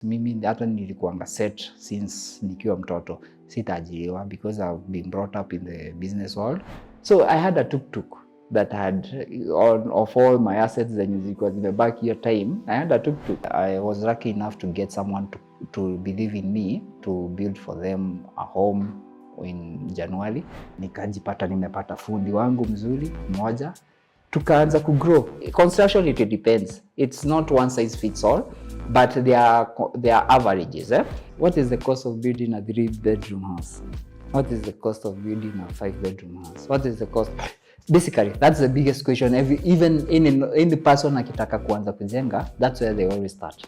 Mimi hata nilikuanga set since nikiwa mtoto sitaajiriwa because I've been brought up in the business world. So I had a tuk-tuk that had of all my assets zenye zilikuwa zimebaki hiyo time. I had a tuk-tuk. I was lucky enough to get someone to believe in me to build for them a home in January. Nikajipata nimepata fundi wangu mzuri mmoja. Tukaanza ku grow. Construction, it depends. It's not one size fits all, but there are averages. What is the cost of building a 3-bedroom house? What is the cost of building a 5-bedroom house? What is the cost? Basically, that's the biggest question. Even any person akitaka kuanza kujenga, that's where they always start.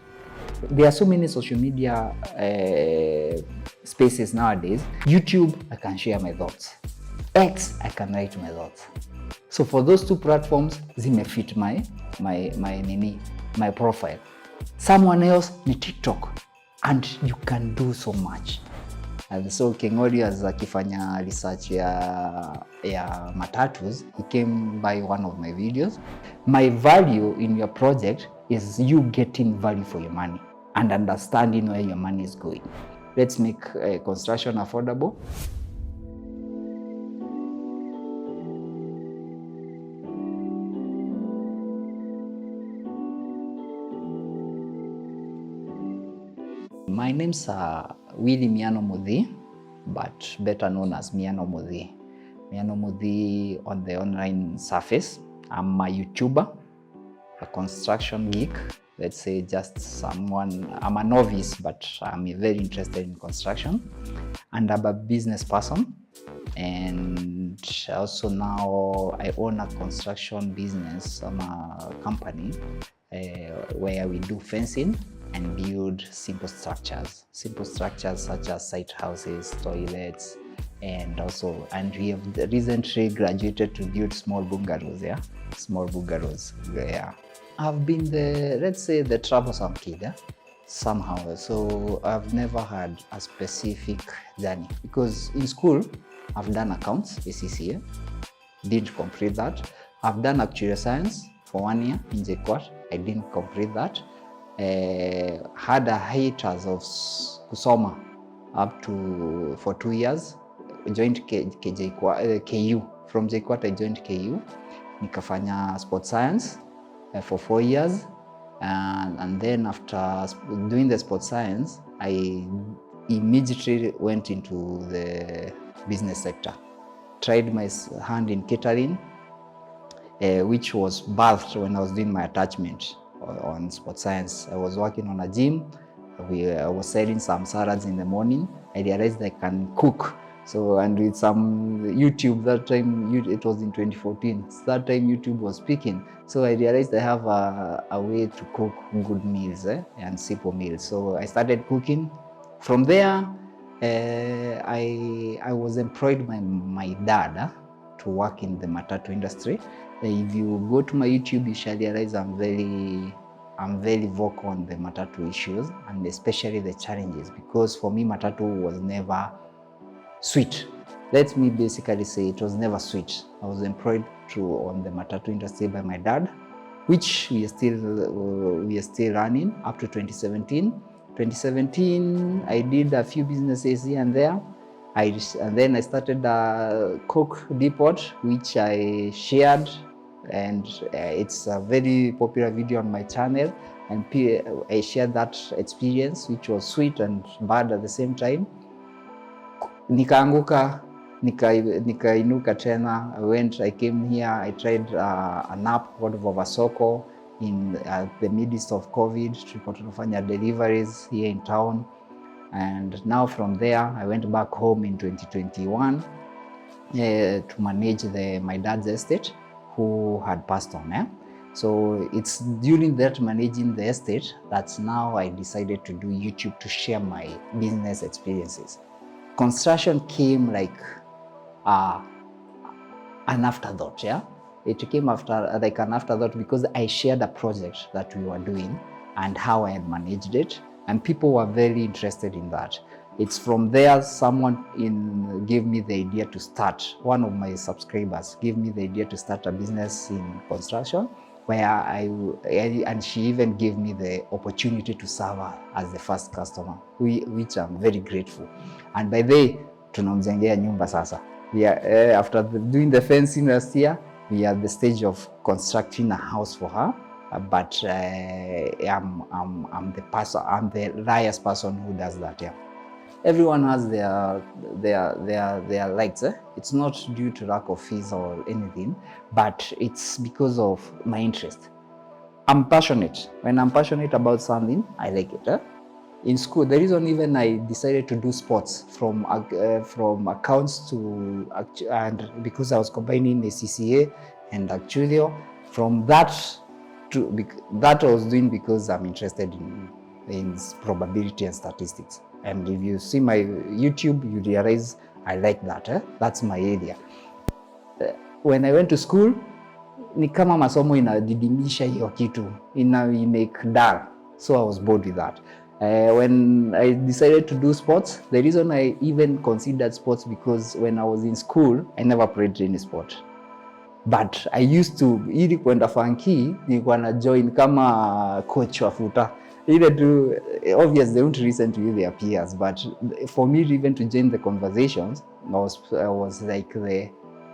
There are so many social media spaces nowadays. YouTube, I can share my thoughts. X, I can write my thoughts. So for those two platforms, zimefit my profile. Someone else ni TikTok, and you can do so much. And so Kengoli, as akifanya research ya matatus, he came by one of my videos. My value in your project is you getting value for your money and understanding where your money is going. Let's make construction affordable. My name's Miano Muthii, but better known as Miano Muthii. Miano Muthii on the online surface. I'm a YouTuber, a construction geek. Let's say just someone, I'm a novice, but I'm very interested in construction. And I'm a business person. And also now I own a construction business, a company where we do fencing and build simple structures such as site houses, toilets, and we have recently graduated to build small bungalows. I've been the troublesome kid, somehow. So I've never had a specific journey because in school I've done accounts, ACCA, didn't complete that. I've done actuarial science for 1 year in JKUAT, I didn't complete that. Had a hiatus of kusoma for 2 years. Joined KU. From JKUAT I joined KU. Nikafanya sports science for 4 years, and then after doing the sports science, I immediately went into the business sector. Tried my hand in catering, which was birthed when I was doing my attachment on sports science. I was working on a gym. I was selling some salads in the morning. I realized I can cook. So, and with some YouTube, that time, it was in 2014. That time YouTube was peaking. So I realized I have a way to cook good meals and simple meals. So I started cooking. From there, I was employed by my dad to work in the matatu industry. If you go to my YouTube, you shall realize I'm very vocal on the matatu issues and especially the challenges, because for me matatu was never sweet. Let me basically say it was never sweet. I was employed on the matatu industry by my dad, which we are still running up to 2017. 2017, I did a few businesses here and there. And then I started a Coke depot, which I shared, and it's a very popular video on my channel. And I shared that experience, which was sweet and bad at the same time. Nikaanguka, nikainuka tena. I came here, I tried an app called Vovasoko in the midst of COVID. Tulikuwa tunafanya deliveries here in town. And now from there, I went back home in 2021 to manage my dad's estate, who had passed on. So it's during that managing the estate that now I decided to do YouTube to share my business experiences. Construction came like an afterthought, It came like an afterthought because I shared a project that we were doing and how I had managed it, and people were very interested in that. It's from there someone gave me the idea to start. One of my subscribers gave me the idea to start a business in construction, where and she even gave me the opportunity to serve her as the first customer, which I'm very grateful. And by the way, tunamjengea nyumba sasa. We are, after doing the fencing last year, we are at the stage of constructing a house for her. But I'm the rarest person who does that. Yeah. Everyone has their likes. It's not due to lack of fees or anything, but it's because of my interest. I'm passionate. When I'm passionate about something, I like it. In school, the reason even I decided to do sports from accounts to and because I was combining the CCA and actuarial. From that that I was doing because I'm interested in probability and statistics. And if you see my YouTube, you realize I like that. That's my area. When I went to school, ni kama masomo inadidimisha hiyo kitu, make dull. So I was bored with that. When I decided to do sports, the reason I even considered sports because when I was in school, I never played any sport. But I used to, ili kwenda funky, nilikuwa na join kama coach wa futa. Ile tu, obviously they won't listen to you, their peers, but for me even to join the conversations, I was like the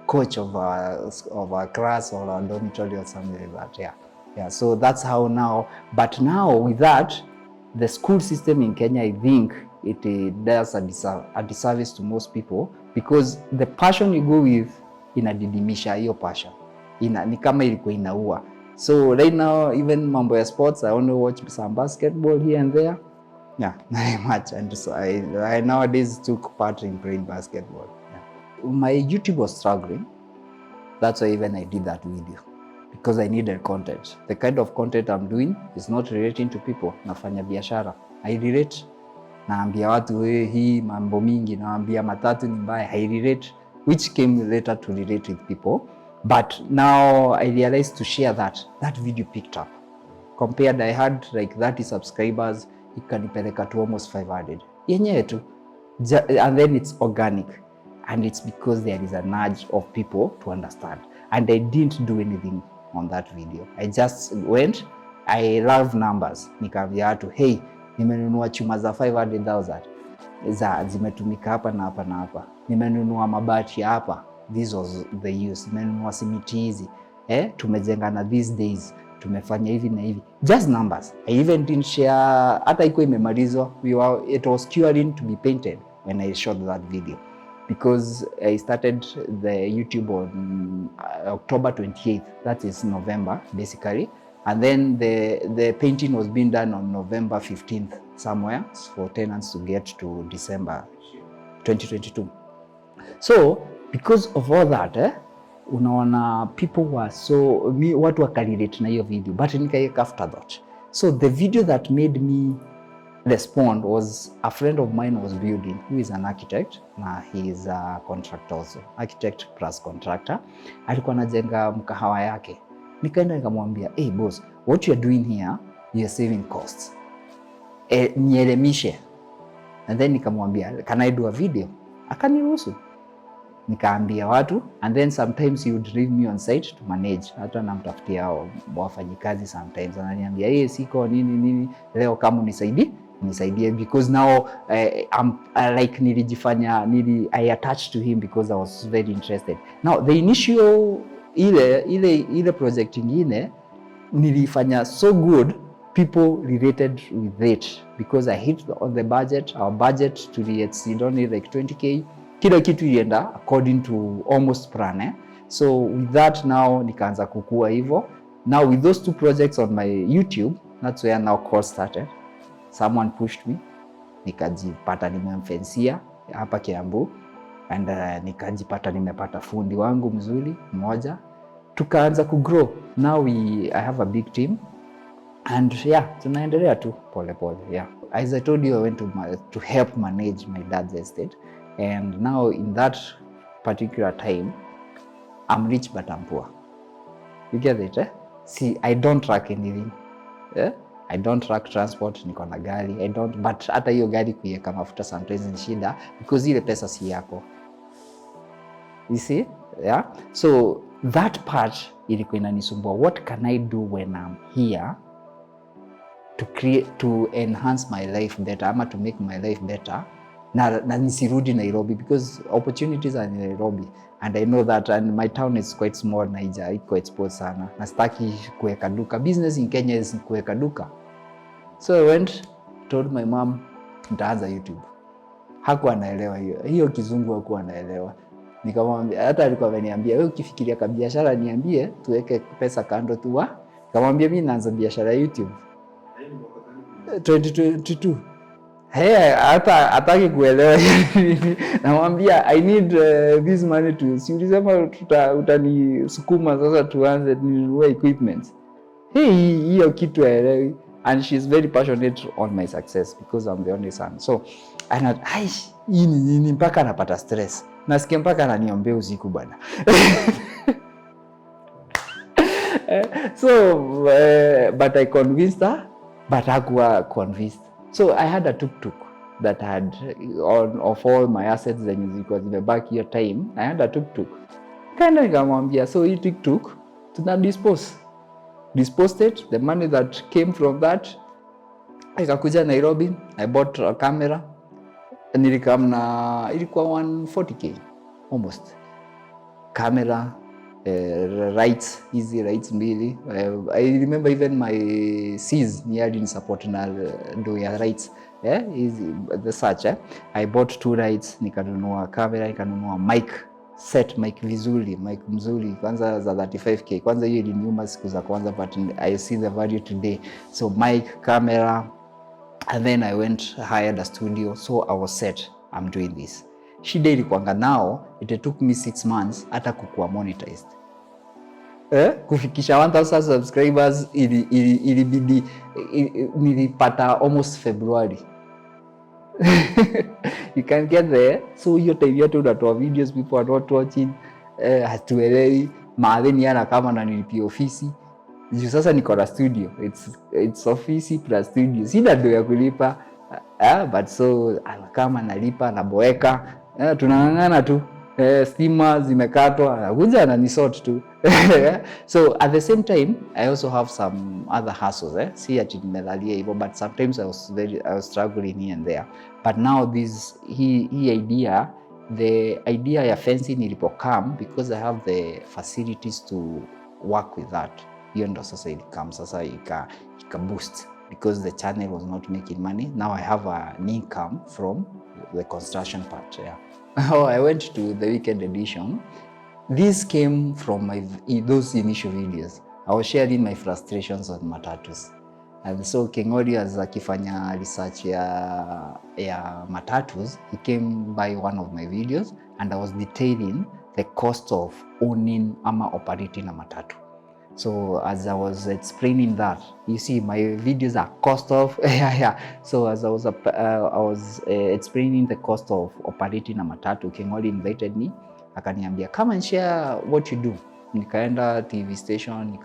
coach of a class or a dormitory or something like that. Yeah. So that's how now. But now with that, the school system in Kenya, I think it does a disservice to most people because the passion you go with inadidimisha hiyo passion. Ni kama ilikuwa inaua. So right now, even mambo ya sports, I only watch some basketball here and there. Yeah, very much. And so I nowadays took part in playing basketball. Yeah. My YouTube was struggling. That's why even I did that video. Because I needed content. The kind of content I'm doing is not relating to people. Nafanya biashara. I relate. Naambia watu hii mambo mingi, naambia matatu ni mbaya. I relate. Which came later to relate with people. But now I realized to share that video picked up. Compared, I had like 30 subscribers, ikanipeleka to almost 500. Yenyewe tu. And then it's organic. And it's because there is a nudge of people to understand. And I didn't do anything on that video. I just went, I love numbers. Nikaambia watu, hey, nimenunua chuma za 500,000. Zimetumika hapa na hapa na hapa. Nimenunua mabati hapa. This was the use. Nimenunua simiti hizi. Tumejenga na these days. Tumefanya hivi na hivi. Just numbers. I even didn't share, hata iko imemalizwa. It was curing to be painted when I shot that video. Because I started the YouTube on October 28th. That is November, basically. And then the painting was being done on November 15th somewhere for tenants to get to December 2022. So, because of all that, unaona people were so, watu wakarelate na hiyo video, but nikaweka afterthought. So the video that made me respond was a friend of mine was building, who is an architect, na he is a contractor also, architect plus contractor. Alikuwa anajenga mkahawa yake. Nikaenda nikamwambia, hey boss, what you are doing here, you are saving costs. Nielemishe. And then nikamwambia, can I do a video? Akaniruhusu. Nikaambia watu, and then sometimes he would leave me on site to manage. Hata namtafutia wafanyikazi sometimes. Ananiambia, hey, siko nini, leo kama unisaidie because now like I attached to him because I was very interested. Now the initial ile project ingine nilifanya so good, people related with it because I hit the budget. Our budget to exceed only like 20k. Kila kitu ilienda according to almost plan. So with that now nikaanza kukua hivyo. Now with those two projects on my YouTube, that's where now call started. Someone pushed me, nikajipata nimemfensia hapa Kiambu, and nikajipata nimepata fundi wangu mzuri mmoja, tukaanza kugrow. Now I have a big team, and yeah, tunaendelea tu pole pole. Yeah, as I told you, I went to help manage my dad's estate, and now in that particular time, I'm rich but I'm poor. You get it? See, I don't track anything. I don't track transport, niko na gari. But hata hiyo gari kuiweka mafuta sometimes ni shida because ile pesa si yako. You see? Yeah? So that part ilikuwa inanisumbua. What can I do when I'm here to enhance my life better ama to make my life better na nisirudi Nairobi, because opportunities are in Nairobi and I know that, and my town is quite small. Naija iko exposed sana, na sitaki kuweka duka. Business in Kenya is kuweka duka. So I went, told my mom nitaanza YouTube. Hakuwa anaelewa hiyo kizungu, hakuwa anaelewa. Nikamwambia, hata alikuwa ameniambia wewe ukifikiria biashara niambie tuweke pesa kando tu. Nikamwambia mimi naanza biashara ya YouTube 2022. Hata hataki kuelewa. Namwambia I need this money to, si ulisema utanisukuma sasa tuanze ninunue equipment. Hiyo kitu haelewi, and she's very passionate on my success because I'm the only son. So ini mpaka napata stress. Nasikia mpaka ananiombea usiku bwana. So but I convinced her, but hakuwa convinced. So I had a tuk-tuk that had of all my assets zenye zilikuwa zimebaki hiyo time. I had a tuk-tuk. Kaenda nikamwambia, so hii tuk-tuk tuna disposed it, the money that came from that. Ikakuja Nairobi, I bought a camera. Nilikam na ilikuwa 140k almost. Camera, rights, easy rights mbili. I remember even my C's nearly in support na do ya rights. Easy the search. I bought 2 rights, nikanunua camera, nikanunua mic set, mic vizuri, mic mzuri, kwanza za 35k. Kwanza hiyo iliniuma siku za kwanza, but I see the value today. So mic, camera, and then I went hired a studio. So I was set, I'm doing this. Shida ilikuanga now, it took me 6 months hata kukuwa monetized. Kufikisha 1000 subscribers ilibidi nilipata almost February. You can get there. So hiyo time yote unatoa videos, people are not watching. Hatuelewi maadheni yana kama na nilipia ofisi. Sasa niko na studio. It's office plus studio. Sina ndo ya kulipa. But so kama nalipa na boeka. Tunang'ang'ana tu. Stima zimekatwa, anakuja ananisort tu. So at the same time I also have some other hustles. Si ati nimelalia hivyo, but sometimes I was struggling here and there. But now this idea, the idea ya fencing ilipokam, because I have the facilities to work with that. Hiyo ndo sasa ilikam, sasa ika boost, because the channel was not making money. Now I have an income from the construction part. I went to the weekend edition. This came from those initial videos. I was sharing my frustrations on matatus. And so Kengori, as akifanya research ya matatus, he came by one of my videos and I was detailing the cost of owning ama operating a matatu. So as I was explaining that, you see my videos are cost of So as I was explaining the cost of operating a matatu, Kengori invited me, akaniambia come and share what you do. Nikaenda TV station,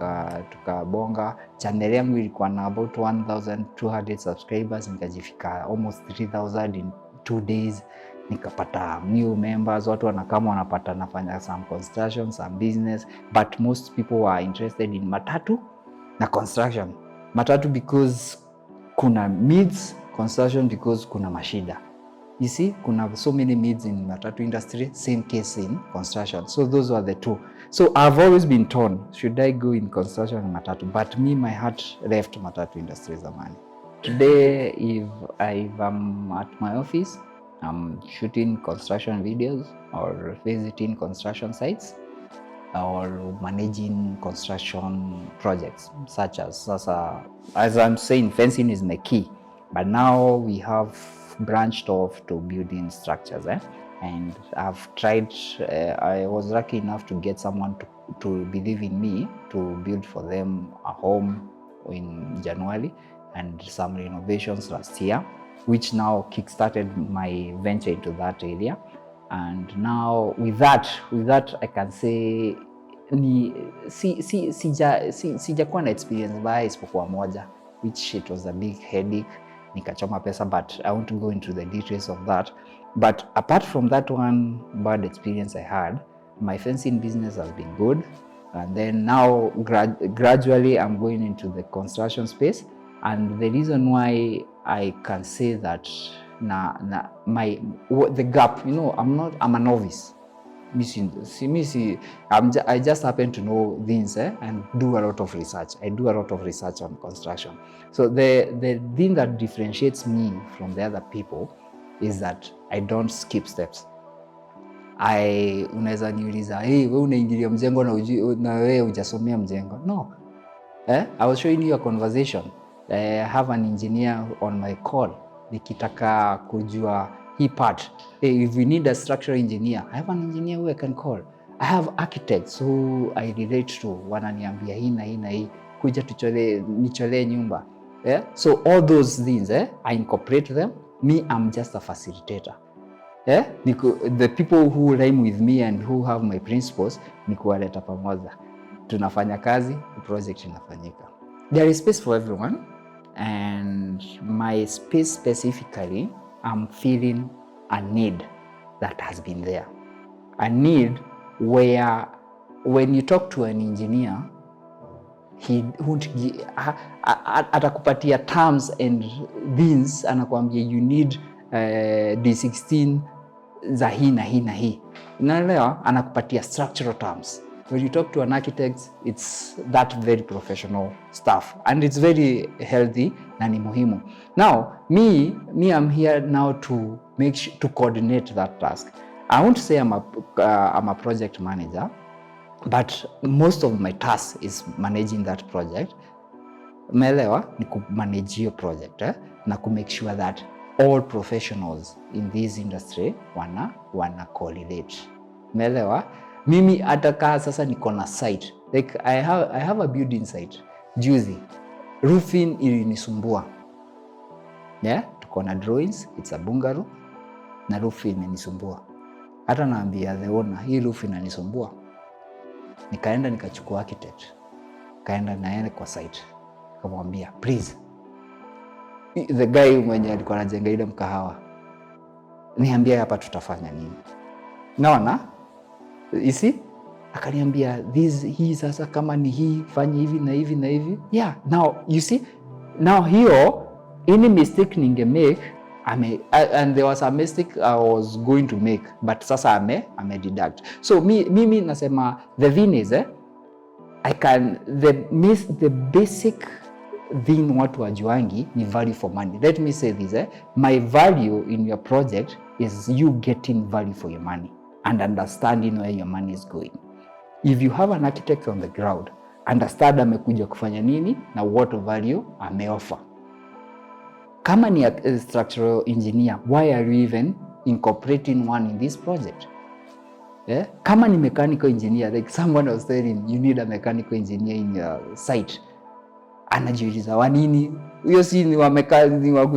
tukabonga. Channel yangu ilikuwa na about 1200 subscribers, nikajifika almost 3000 in 2 days. Nikapata new members, watu wanakama wanapata nafanya some construction, some business, but most people were interested in matatu na construction. Matatu because kuna needs, construction because kuna mashida. You see, kuna so many needs in matatu industry, same case in construction. So those were the two. So I've always been torn, should I go in construction and matatu? But me, my heart left matatu industry zamani. Today, if I'm at my office, I'm shooting construction videos or visiting construction sites or managing construction projects, such as I'm saying, fencing is my key. But now we have branched off to building structures. And I've tried, I was lucky enough to get someone to believe in me to build for them a home in January and some renovations last year, which now kickstarted my venture into that area. And now with that I can say sijakuwa na experience mbaya isipokuwa moja, which it was a big headache, nikachoma pesa, but I won't go into the details of that. But apart from that one bad experience I had, My fencing business has been good. And then now gradually I'm going into the construction space. And the reason why I can say that the gap, I'm a novice. I just happen to know things and do a lot of research. I do a lot of research on construction. So the thing that differentiates me from the other people is that I don't skip steps. Unaweza niuliza, hey, wewe unaingilia mjengo na wewe hujasomea mjengo. No. I was showing you a conversation. I have an engineer on my call. Nikitaka kujua hii part. Hey, if we need a structural engineer, I have an engineer who I can call. I have architects who I relate to. Wananiambia hii na hii na hii. Kuja nicholee nyumba. So all those things, I incorporate them. Me, I'm just a facilitator. The people who rhyme with me and who have my principles ni kuwaleta pamoja. Tunafanya kazi, project inafanyika. There is space for everyone, and my space specifically, I'm feeling a need that has been there. A need where when you talk to an engineer, he won't atakupatia terms and things, anakuambia you need D16 za hii na hii na hii. Unaelewa, anakupatia structural terms. When you talk to an architect, it's that very professional stuff, and it's very healthy na ni muhimu. Now, me I'm here now to to coordinate that task. I won't say I'm a project manager, but most of my task is managing that project. Umeelewa, ni kumanage hiyo project na make sure that all professionals in this industry wana correlate. Umeelewa? Mimi hata sasa niko na site. Like I have a building site. Juzi roofing ilinisumbua. Tuko na drawings, it's a bungalow na roofing imenisumbua. Hata naambia the owner, hii roofing inanisumbua. Nikaenda nikachukua architect. Kaenda na yeye kwa site. Nikamwambia, please, the guy mwenye alikuwa anajenga ile mkahawa, niambia hapa tutafanya nini. Naona you see, akaniambia hii sasa kama ni hii fanya hivi na hivi na hivi. Yeah, now you see, now hiyo any mistake ninge make and there was a mistake I was going to make, but sasa ame deduct. So mimi nasema the thing is the basic thing watu wajuangi ni value for money. Let me say this, my value in your project is you getting value for your money and understanding where your money is going. If you have an architect on the ground, understand amekuja kufanya nini na what value ameoffer. Kama ni a structural engineer, why are you even incorporating one in this project? Kama ni mechanical engineer, like someone was telling you need a mechanical engineer in your site, anajiuliza wanini hiyo si ni wa mechanical.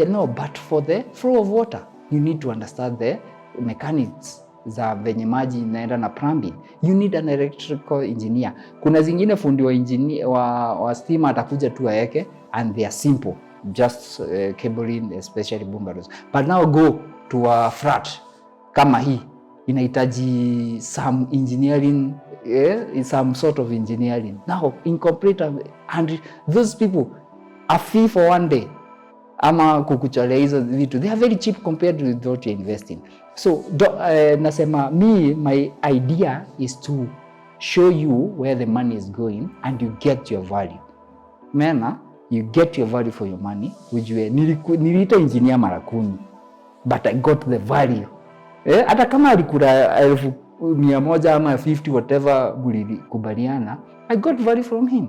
No, but for the flow of water you need to understand the mechanics za venye maji inaenda na plumbing. You need an electrical engineer. Kuna zingine fundi wa engineer wa stima atakuja tu aeke and they are simple, just cabling, especially bungalows. But now go to a flat kama hii, inahitaji some engineering, some sort of engineering. Now incorporate, and those people are free for one day ama kukucholea hizo vitu, they are very cheap compared to what you're investing. So nasema my idea is to show you where the money is going and you get your value. Maana you get your value for your money. Ujue niliita engineer mara 10 but I got the value. Hata kama alikula 100 ama 50 whatever mlikubaliana, I got value from him.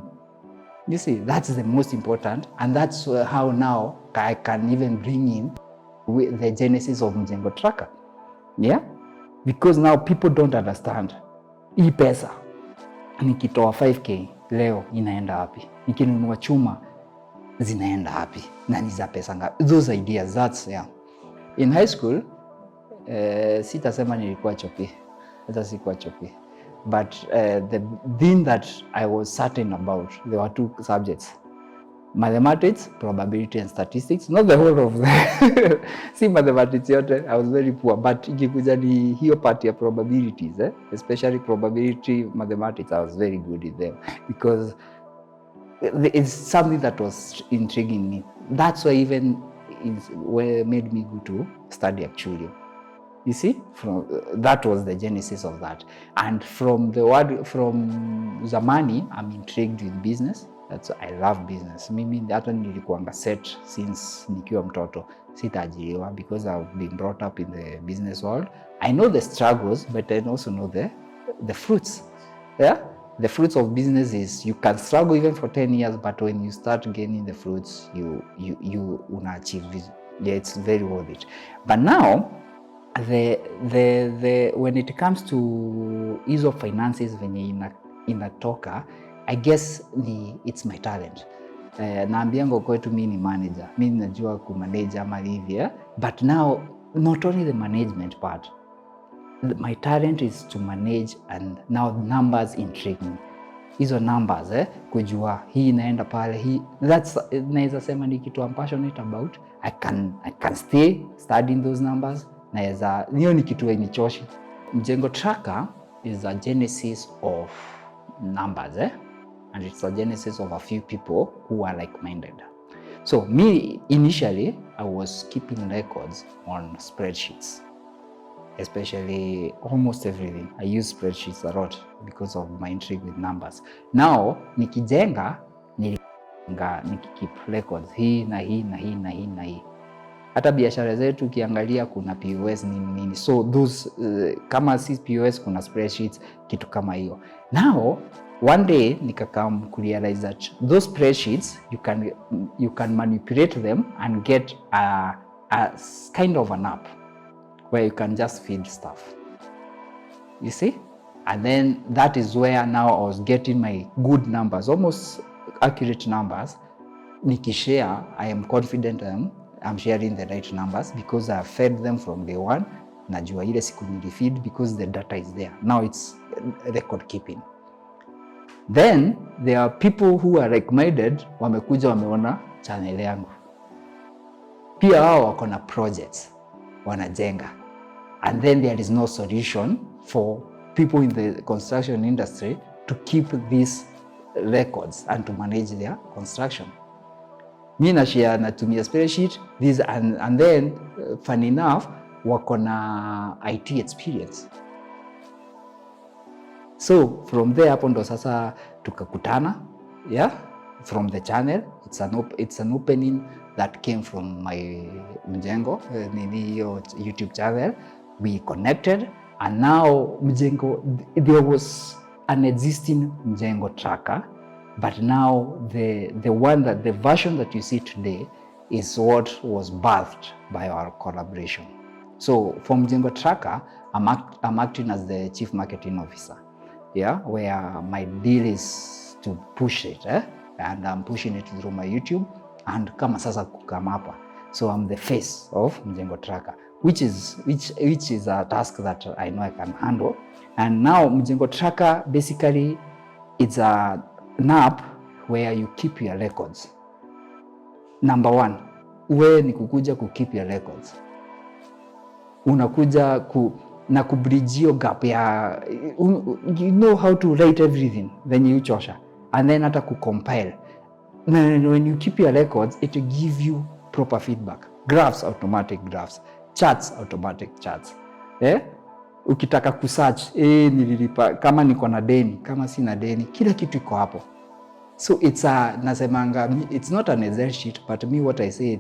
You see, that's the most important, and that's how now I can even bring in the genesis of Mjengo Tracker. Yeah? Because now people don't understand. Hii pesa, nikitoa 5K leo inaenda wapi? Nikinunua chuma zinaenda wapi? Na ni za pesa ngapi? Those ideas, that's yeah. In high school, sitasema nilikuwa chopi. Hata sikuwa chopi. But the thing that I was certain about, there were 2 subjects. Mathematics, probability and statistics, not the whole of the si mathematics yote, I was very poor, but ikikuja ni hiyo part ya probabilities, especially probability mathematics, I was very good in them because it's something that was intriguing me. That's why even it made me go to study actually. You see, that was the genesis of that. And from zamani, I'm intrigued with business. I love business. Mimi hata nilikuanga set since nikiwa mtoto. Sitaajiriwa because I've been brought up in the business world. I know the struggles, but I also know the fruits. Yeah? The fruits of business is you can struggle even for 10 years, but when you start gaining the fruits, you achieve this. Yeah, it's very worth it. But now, when it comes to hizo finances venye inatoka, I guess it's my talent. Naambiango kwetu mimi ni manager. Mimi najua kumanage ama hivi, but now not only the management part. My talent is to manage, and now numbers intrigue me. Hizo numbers, kujua hii inaenda pale, hii naweza sema ni kitu I'm passionate about. I can stay studying those numbers. Naweza hiyo ni kitu hainichoshi. Mjengo Tracker is a genesis of numbers, and it's a genesis of a few people who are like-minded. So me, initially, I was keeping records on spreadsheets, especially almost everything. I use spreadsheets a lot because of my intrigue with numbers. Now, nikijenga, nikikeep records hii na hii na hii na hii na hii. Hata biashara zetu ukiangalia kuna POS nini. So those kama si POS kuna spreadsheets, kitu kama hiyo. Now, one day nikakam kurealize that those spreadsheets you can manipulate them and get a kind of an app where you can just feed stuff. You see? And then that is where now I was getting my good numbers, almost accurate numbers. Nikishare, I am confident I'm sharing the right numbers because I fed them from day one. Najua ile siku nilifeed because the data is there. Now it's record keeping. Then there are people who are like-minded, wamekuja wameona channel yangu. Pia wao wako na projects wanajenga. And then there is no solution for people in the construction industry to keep these records and to manage their construction. Mi nashare natumia spreadsheet, and then fun enough, wako na IT experience. So from there hapo ndo sasa tukakutana, yeah, from the channel. It's an opening that came from my Mjengo, YouTube channel. We connected, and now Mjengo, there was an existing Mjengo Tracker, but now the version that you see today is what was birthed by our collaboration. So for Mjengo Tracker, I'm acting as the Chief Marketing Officer, yeah, where my deal is to push it, and I'm pushing it through my YouTube and kama sasa kukama hapa. So I'm the face of Mjengo Tracker, which is a task that I know I can handle. And now Mjengo Tracker, basically it's an app where you keep your records. Number one, uwe ni kukuja keep your records. Unakuja na kubridge gap ya, you know how to write everything, then you chosha, and then hata compile. When you keep your records, it will give you proper feedback. Graphs, automatic graphs. Charts, automatic charts. Ukitaka kusearch, nililipa, kama niko na deni, kama sina deni, kila kitu iko hapo. So it's nasemanga, it's not an Excel sheet, but me what I say,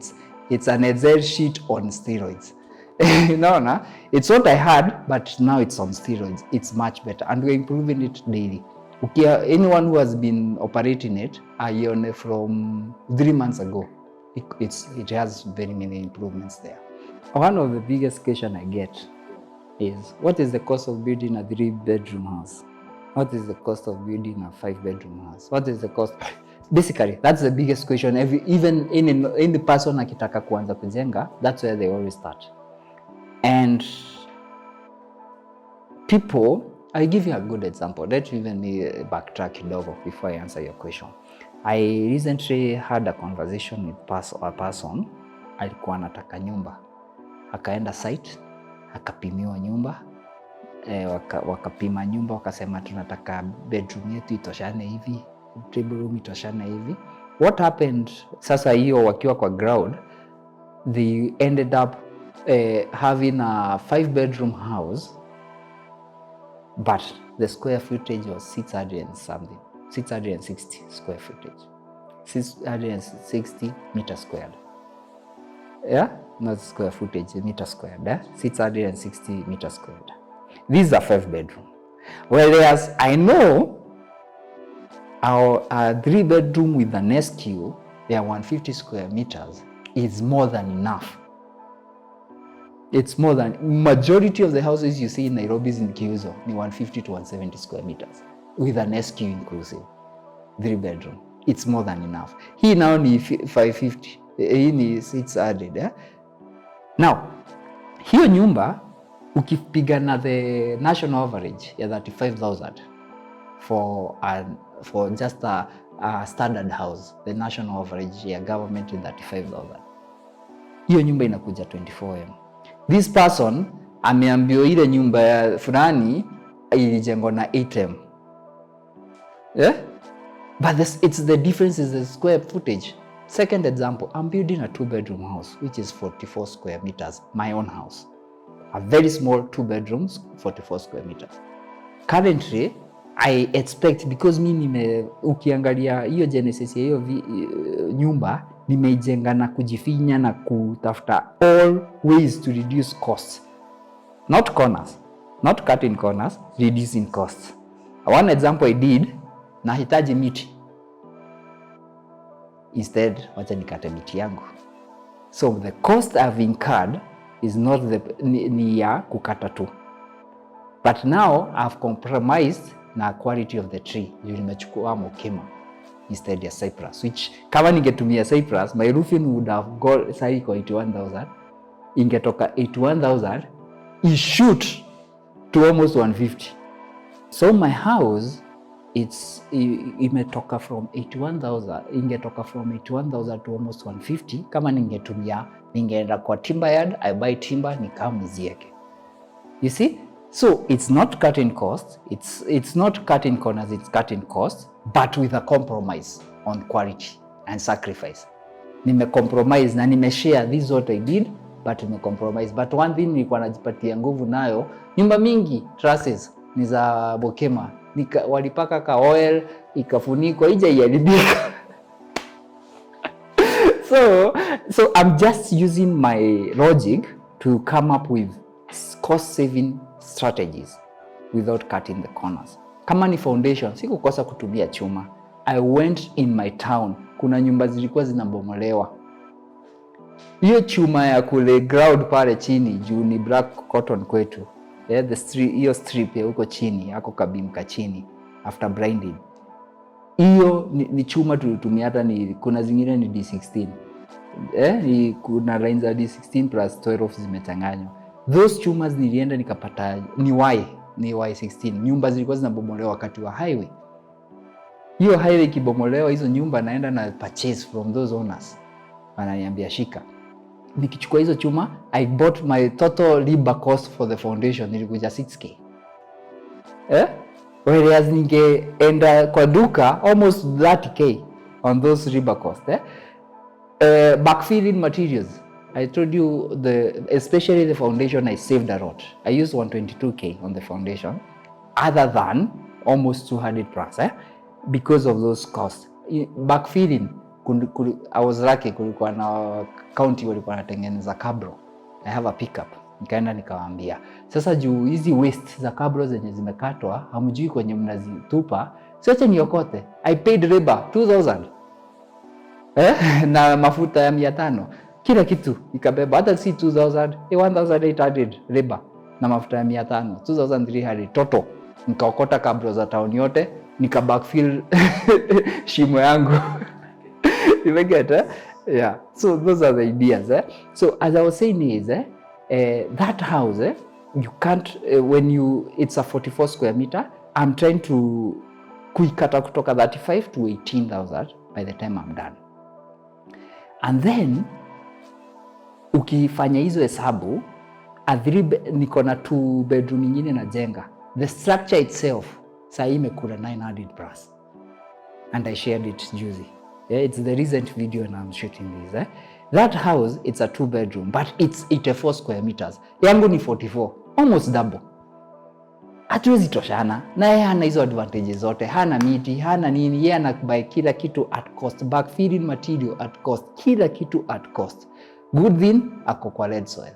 it's an Excel sheet on steroids. No, it's what I had, but now it's on steroids. It's much better, and we're improving it daily. Anyone who has been operating it, from 3 months ago, it has very many improvements there. One of the biggest questions I get is, what is the cost of building a 3-bedroom house? What is the cost of building a 5-bedroom house? What is the cost? Basically, that's the biggest question. Even in the person akitaka kuanza kujenga, that's where they always start. And people, I'll give you a good example. Let me even backtrack kidogo before I answer your question. I recently had a conversation with a person alikuwa anataka nyumba, akaenda site akapimiwa nyumba wakapima nyumba, wakasema tunataka bedroom yetu itoshane hivi, table room itoshane hivi. What happened sasa, hiyo wakiwa kwa ground, they ended up having a 5-bedroom house, but the square footage was 660 square footage, 660 meter squared. Yeah, not square footage, meter squared. 660 meter squared. These are 5-bedroom. Whereas I know our 3-bedroom with an SQ, they are 150 square meters, is more than enough. It's more than, majority of the houses you see in Nairobi in Kiuzo ni 150 to 170 square meters with an SQ inclusive. 3-bedroom. It's more than enough. Hii now ni 550. Hii ni 600. Now, hiyo nyumba ukipiga na the national average ya 35,000 for just a standard house, the national average ya government is 35,000. Hiyo nyumba inakuja 24M. This person ameambiwa ile nyumba ya fulani ilijengwa na 8M. Yeah? But it's the difference is the square footage. Second example, I'm building a 2-bedroom house, which is 44 square meters, my own house. A very small 2 bedrooms, 44 square meters. Currently, I expect, because ukiangalia hiyo genesis ya hiyo nyumba, nimeijenga na kujifinya na kutafuta all ways to reduce costs. Not corners, not cutting corners, reducing costs. One example I did, nahitaji miti. Instead, wacha nikate miti yangu. So the cost I've incurred is not ni ya kukata tu. But now I've compromised na quality of the tree. Nimechukua mokema instead ya cypress, which kama ningetumia cypress, my roofing would have gone sai kwa 81,000. Ingetoka 81,000, it shoot to almost 150. So my house, imetoka from 81,000, ingetoka from 81,000 to almost 150. Kama ningeenda kwa timber yard, I buy timber, nizieke. You see? So it's not cutting costs, it's not cutting corners, it's cutting costs, but with a compromise on quality and sacrifice. Compromise na share, this is what I did, but compromise. But one thing nilikuwa najipatia nguvu nayo, nyumba mingi trusses ni za Bokema, walipaka ka oil, ikafunikwa, haijaribika. So I'm just using my logic to come up with cost saving strategies without cutting the corners. Kama ni foundation, sikukosa kutumia chuma. I went in my town, kuna nyumba zilikuwa zinabomolewa. Hiyo chuma ya kule ground pale chini, juu ni black cotton kwetu. Yeah, hiyo strip ya huko chini, yako kabimka chini after blinding. Hiyo ni chuma tulitumia, hata kuna zingine ni D16. Kuna lines za D16 plus 12 zimechanganywa. Those chumas nilienda nikapata ni Y16. Nyumba zilikuwa zinabomolewa wakati wa highway. Hiyo highway kibomolewa, hizo nyumba naenda na purchase from those owners. Wananiambia shika. Nikichukua hizo chuma, I bought my total labor cost for the foundation ilikuja 6K. Whereas ningeenda kwa duka almost 30K on those labor costs. Backfilling materials. I told you, especially the foundation, I saved a lot. I used 122K on the foundation, other than almost 200 plus, because of those costs. Backfilling, I was lucky, kulikuwa na county walikuwa wanatengeneza cabro. I have a pickup. Nikaenda nikawaambia, sasa juu hizi waste za cabro zenye zimekatwa, hamjui kwenye mnazitupa, siache niokote. I paid labor 2,000. Na mafuta ya 500. Kila kitu ikabeba, hata si 2,000, 1,800 labor na mafuta ya 500, 2,300 total. Nikaokota kabro za town yote, nika backfill shimo yangu. You get it? Yeah. So those are the ideas. So as I was saying is, that house, you can't, it's a 44 square meter. I'm trying to kuikata kutoka 35 to 18,000. by the time I'm done. And then ukifanya hizo hesabu, niko na 2 bedroom nyingine najenga. The structure itself saa hii imekula 900 plus. And I shared it juzi. Yeah, it's the recent video and I'm shooting this. That house, it's a 2 bedroom, but it's 84 square meters. Yangu ni 44, almost double. Hatuwezi toshana. Na yeye hana hizo advantages zote. Hana miti, hana nini. Yeye anabuy kila kitu at cost. Backfilling material at cost. Kila kitu at cost. Good thing, ako kwa red soil.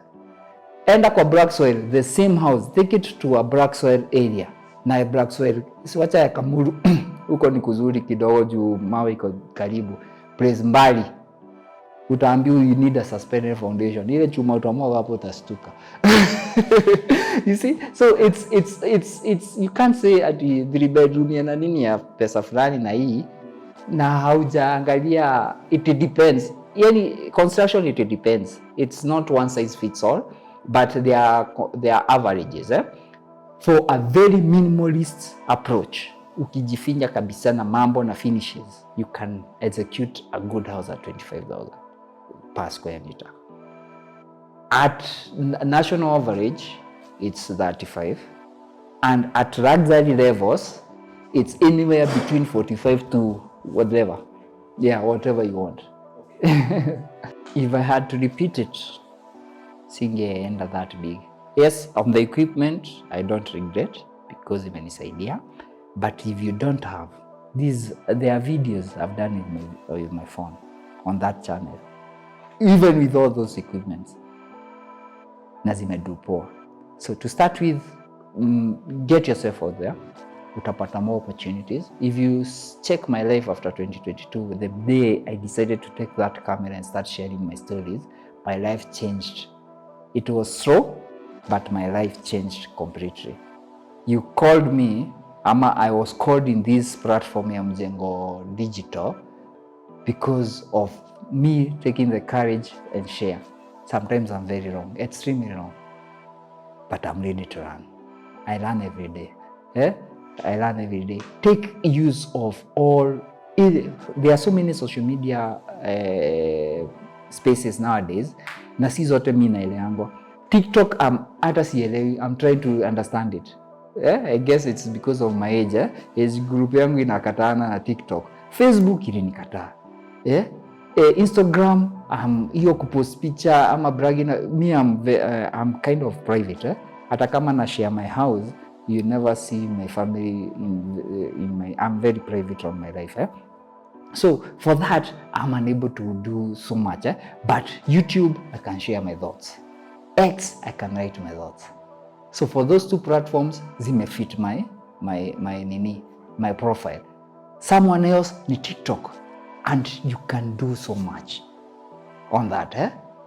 Enda kwa black soil, the same house. Take it to a black soil area. Na black soil, wacha ya Kamuru. Huko ni kuzuri kidogo juu mawe iko karibu. Place mbali. Utaambiwa you need a suspended foundation. Ile chuma utamwa hapo utastuka. You see? So it's you can't say at 3 bedroom yana nini ya pesa fulani na hii na haujaangalia. It depends. Yani construction it depends. It's not one size fits all, but there are averages. For a very minimalist approach, ukijifinya kabisa na mambo na finishes, you can execute a good house at 25,000 per square meter. At national average, it's 35, and at luxury levels, it's anywhere between 45 to whatever. Yeah, whatever you want. If I had to repeat it, singeenda that big. Yes, on the equipment, I don't regret because imenisaidia. But if you don't have there are videos I've done with my phone on that channel, even with all those equipments, na zimedu poa. So to start with, get yourself out there. Utapata more opportunities. If you check my life after 2022, the day I decided to take that camera and start sharing my stories, my life changed. It was slow, but my life changed completely. You called me, I was called in this platform ya Mjengo Digital because of me taking the courage and share. Sometimes I'm very wrong, extremely wrong, but I'm ready to learn. I learn every day. I learn every day. Take use of all. There are so many social media spaces nowadays. Na si zote mimi naelewa. TikTok hata sielewi. I'm trying to understand it. I guess it's because of my age. Age group yangu inakatana na TikTok. Facebook ilinikataa. Instagram hiyo kupost picture ama bragging. Me I'm kind of private. Hata kama na share my house, you never see my family in my. I'm very private on my life. So for that, I'm unable to do so much. But YouTube, I can share my thoughts. X, I can write my thoughts. So for those 2 platforms, zime fit my profile. Someone else ni TikTok, and you can do so much on that.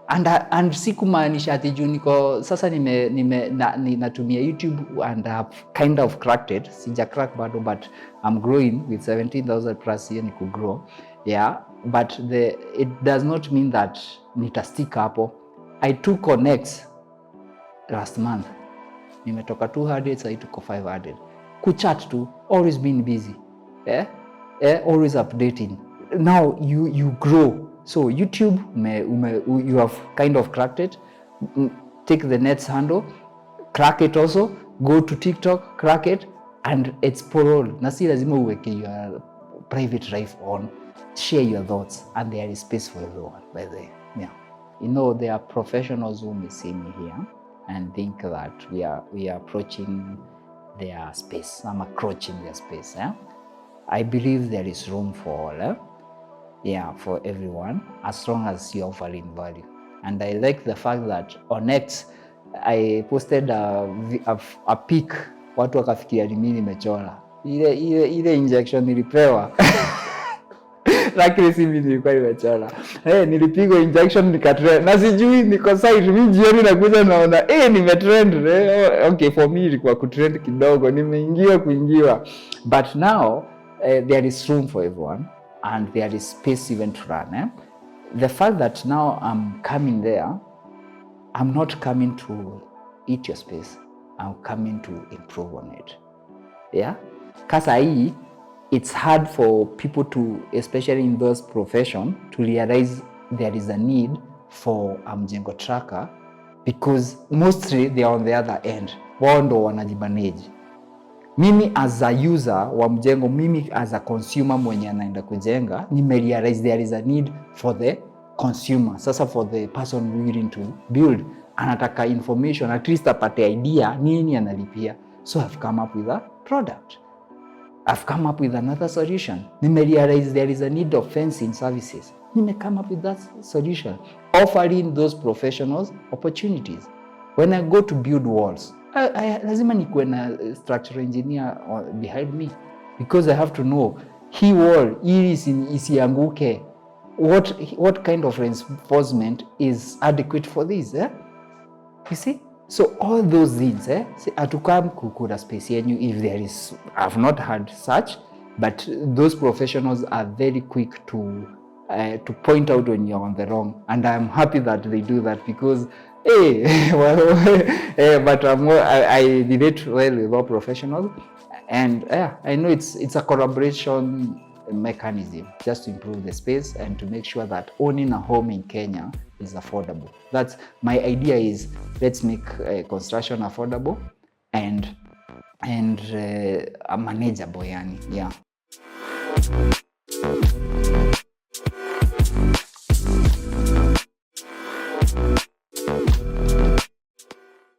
And sikumaanisha ati juu niko sasa natumia YouTube and I've kind of cracked it. Sija crack bado, but I'm growing with 17,000 plus here niko grow. Yeah, but it does not mean that nita stick hapo. I took connects last month. Nimetoka 200 sasa tuko 500. Kuchat tu, always been busy. Always updating. Now you grow. So YouTube, you have kind of cracked it. Take the Nets handle, crack it also. Go to TikTok, crack it, and explore. Na si lazima uweke your private life on. Share your thoughts, and there is space for everyone. By the way, yeah, you know there are professionals who may see me here and think that we are approaching their space. I'm approaching their space. I believe there is room for all. Yeah, for everyone, as long as you're offering value. And I like the fact that on X, I posted a pic, watu wakafikiria mimi nimechora. Ile injection nilipewa. Lakini si mimi nilikuwa nimechora. Nilipigwa injection nikatrend. Na sijui niko site mimi jioni nakuja naona nimetrend. Okay, for me ilikuwa kutrend kidogo, kuingiwa. But now there is room for everyone. And there is space even to run. The fact that now I'm coming there, I'm not coming to eat your space. I'm coming to improve on it. Yeah? Kasa hii, it's hard for people to, especially in those professions, to realize there is a need for a Mjengo tracker, because mostly they are on the other end. Wao ndo wanajimanage. Mimi as a user wa Mjengo, mimi as a consumer mwenye anaenda kujenga, nimerealize there is a need for the consumer. Sasa for the person willing to build, anataka information, at least apate idea nini analipia. So I've come up with a product. I've come up with another solution. Nimerealize there is a need of fencing services. Come up with that solution, offering those professionals opportunities. When I go to build walls, lazima nikuwe na structural engineer behind me, because I have to know hii wall hii isianguke, what kind of reinforcement is adequate for this, you see. So all those things, atukam kukura space yenyu if there is. I've not had such, but those professionals are very quick to point out when you're on the wrong, and I'm happy that they do that, because but I relate well with all professionals, and I know it's a collaboration mechanism just to improve the space and to make sure that owning a home in Kenya is affordable. That's my idea, is let's make construction affordable and manageable, yani. Yeah.